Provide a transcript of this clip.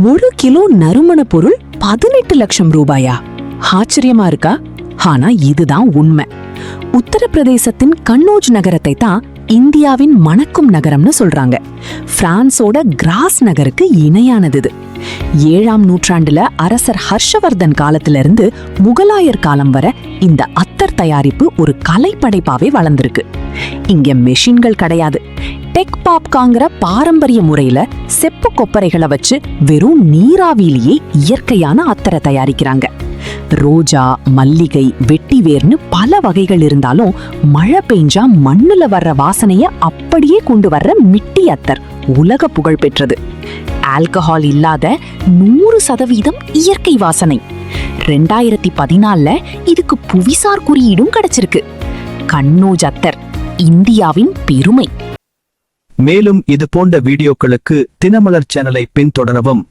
1 kilo நறுமண பொருள் 18 லட்சம் ரூபாயா? ஆச்சரியமா இருக்கா? ஆனா இதுதான் உண்மை. உத்தரப்பிரதேசத்தின் கன்னோஜ் நகரத்தை தான் இந்தியாவின் மணக்கும் நகரம்னு சொல்றாங்க. பிரான்சோட கிராஸ் நகருக்கு இணையானது இது. 7ஆம் நூற்றாண்டுல அரசர் ஹர்ஷவர்தன் காலத்திலிருந்து முகலாயர் காலம் வரை இந்த அத்தர் தயாரிப்பு ஒரு கலைப்படைப்பாவே வளர்ந்திருக்கு. இங்க மெஷின்கள் கிடையாது. டெக் பாப்காங்கிற பாரம்பரிய முறையில செப்பு கொப்பரைகளை வச்சு வெறும் நீராவிலேயே இயற்கையான அத்தரை தயாரிக்கிறாங்க. ரோஜா, மல்லிகை, வெட்டிவேர்னு பல வகைகள் இருந்தாலும் மழை பெஞ்சா மண்ணுல வர்ற வாசனைய அப்படியே கொண்டு வர்ற மிட்டி அத்தர் உலக புகழ் பெற்றது. ஆல்கஹால் இல்லாத 100% இயற்கை வாசனை. 2014 இதுக்கு புவிசார் குறியீடும் கிடைச்சிருக்கு. கன்னோஜ் அத்தர் இந்தியாவின் பெருமை. மேலும் இது போன்ற வீடியோக்களுக்கு தினமலர் சேனலை பின்தொடரவும்.